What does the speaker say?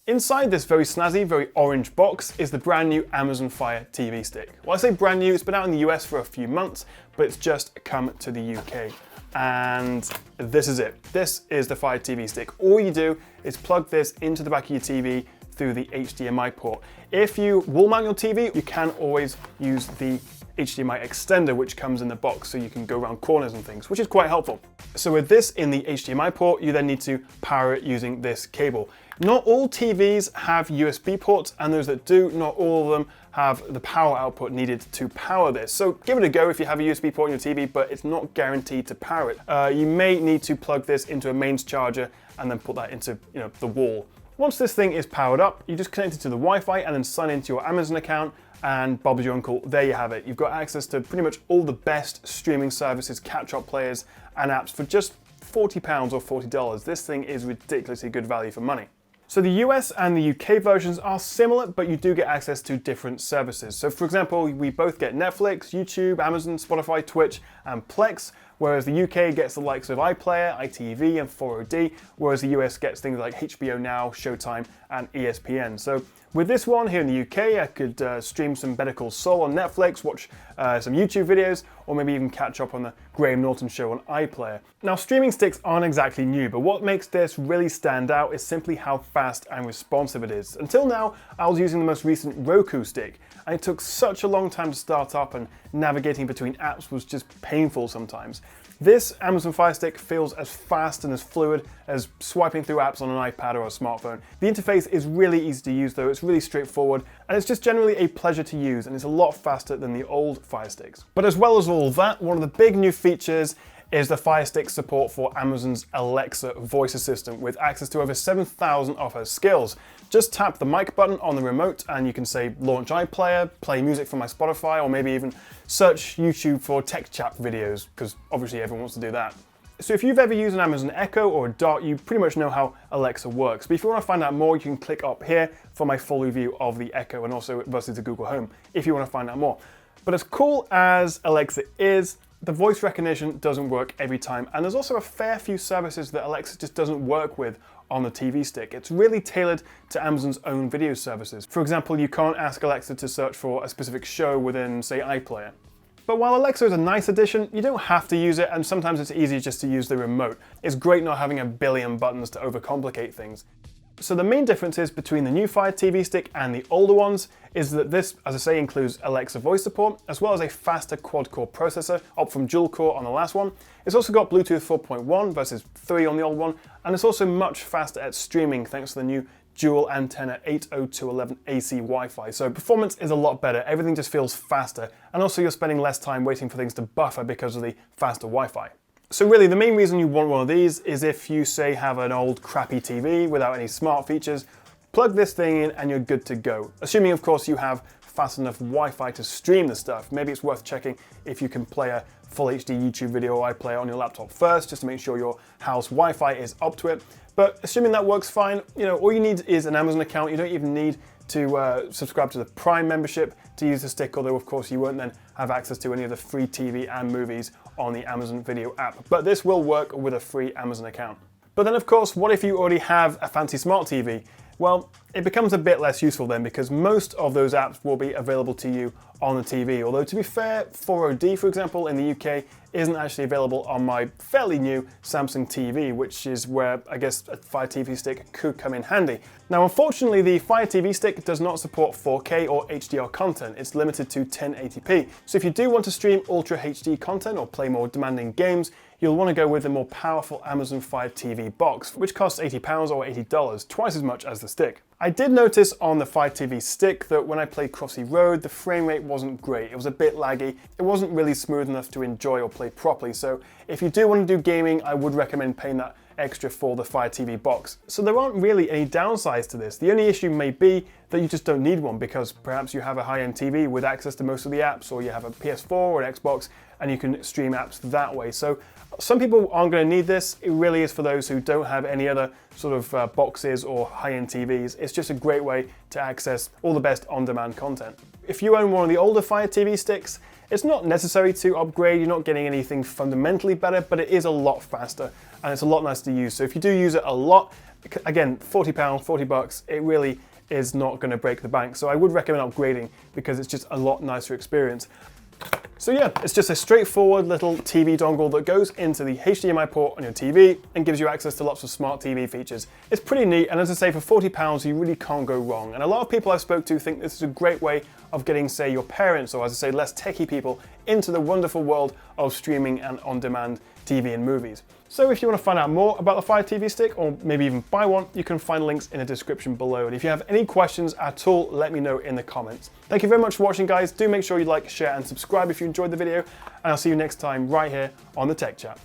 Inside this very snazzy, very orange box is the brand new Amazon Fire TV stick. Well, I say brand new, it's been out in the US for a few months, but it's just come to the UK. And this is it. This is the Fire TV stick. All you do is plug this into the back of your TV through the HDMI port. If you wall mount your TV, you can always use the HDMI extender, which comes in the box, so you can go around corners and things, which is quite helpful. So with this in the HDMI port, you then need to power it using this cable. Not all TVs have USB ports, and those that do, not all of them have the power output needed to power this. So give it a go if you have a USB port in your TV, but it's not guaranteed to power it. You may need to plug this into a mains charger and then put that into the wall. Once this thing is powered up, you just connect it to the Wi-Fi and then sign into your Amazon account, and Bob's your uncle. There you have it. You've got access to pretty much all the best streaming services, catch-up players, and apps for just £40 or $40. This thing is ridiculously good value for money. So the US and the UK versions are similar, but you do get access to different services. So for example, we both get Netflix, YouTube, Amazon, Spotify, Twitch, and Plex, whereas the UK gets the likes of iPlayer, ITV, and 4OD, whereas the US gets things like HBO Now, Showtime, and ESPN. So with this one here in the UK, I could stream some Better Call Saul on Netflix, watch some YouTube videos, or maybe even catch up on the Graham Norton show on iPlayer. Now, streaming sticks aren't exactly new, but what makes this really stand out is simply how fast and responsive it is. Until now, I was using the most recent Roku stick, and it took such a long time to start up, and navigating between apps was just painful sometimes. This Amazon Fire Stick feels as fast and as fluid as swiping through apps on an iPad or a smartphone. The interface is really easy to use though, it's really straightforward, and it's just generally a pleasure to use, and it's a lot faster than the old Fire Sticks. But as well as all that, one of the big new features is the Fire Stick's support for Amazon's Alexa voice assistant with access to over 7,000 of her skills. Just tap the mic button on the remote and you can say launch iPlayer, play music from my Spotify, or maybe even search YouTube for tech Chap videos, because obviously everyone wants to do that. So if you've ever used an Amazon Echo or a Dot, you pretty much know how Alexa works. But if you want to find out more, you can click up here for my full review of the Echo and also versus the Google Home if you want to find out more. But as cool as Alexa is, the voice recognition doesn't work every time, and there's also a fair few services that Alexa just doesn't work with on the TV stick. It's really tailored to Amazon's own video services. For example, you can't ask Alexa to search for a specific show within, say, iPlayer. But while Alexa is a nice addition, you don't have to use it, and sometimes it's easier just to use the remote. It's great not having a billion buttons to overcomplicate things. So the main differences between the new Fire TV stick and the older ones is that this, as I say, includes Alexa voice support, as well as a faster quad-core processor, up from dual-core on the last one. It's also got Bluetooth 4.1 versus 3 on the old one, and it's also much faster at streaming thanks to the new dual antenna 802.11 AC Wi-Fi. So performance is a lot better, everything just feels faster, and also you're spending less time waiting for things to buffer because of the faster Wi-Fi. So really, the main reason you want one of these is if you, say, have an old crappy TV without any smart features, plug this thing in and you're good to go. Assuming, of course, you have fast enough Wi-Fi to stream the stuff. Maybe it's worth checking if you can play a full HD YouTube video or iPlayer on your laptop first, just to make sure your house Wi-Fi is up to it. But assuming that works fine, all you need is an Amazon account. You don't even need to subscribe to the Prime membership to use the stick, although of course you won't then have access to any of the free TV and movies on the Amazon Video app. But this will work with a free Amazon account. But then of course, what if you already have a fancy smart TV? Well, it becomes a bit less useful then, because most of those apps will be available to you on the TV. Although to be fair, 4OD, for example, in the UK isn't actually available on my fairly new Samsung TV, which is where I guess a Fire TV stick could come in handy. Now, unfortunately, the Fire TV stick does not support 4K or HDR content. It's limited to 1080p. So if you do want to stream Ultra HD content or play more demanding games, you'll want to go with the more powerful Amazon Fire TV box, which costs £80 or $80, twice as much as the stick. I did notice on the Fire TV stick that when I played Crossy Road, the frame rate wasn't great. It was a bit laggy. It wasn't really smooth enough to enjoy or play properly. So if you do want to do gaming, I would recommend paying that extra for the Fire TV box. So there aren't really any downsides to this. The only issue may be that you just don't need one, because perhaps you have a high-end TV with access to most of the apps, or you have a PS4 or an Xbox and you can stream apps that way. So some people aren't going to need this. It really is for those who don't have any other sort of boxes or high-end TVs. It's just a great way to access all the best on-demand content. If you own one of the older Fire TV sticks, it's not necessary to upgrade. You're not getting anything fundamentally better, but it is a lot faster and it's a lot nicer to use. So if you do use it a lot again, £40, 40 bucks, it really is not going to break the bank. So I would recommend upgrading because it's just a lot nicer experience. So yeah, it's just a straightforward little TV dongle that goes into the HDMI port on your TV and gives you access to lots of smart TV features. It's pretty neat, and as I say, for £40 you really can't go wrong. And a lot of people I've spoke to think this is a great way of getting, say, your parents, or as I say, less techie people, into the wonderful world of streaming and on-demand TV and movies. So if you want to find out more about the Fire TV Stick, or maybe even buy one, you can find links in the description below. And if you have any questions at all, let me know in the comments. Thank you very much for watching, guys. Do make sure you like, share, and subscribe if you enjoyed the video, and I'll see you next time right here on the Tech Chat.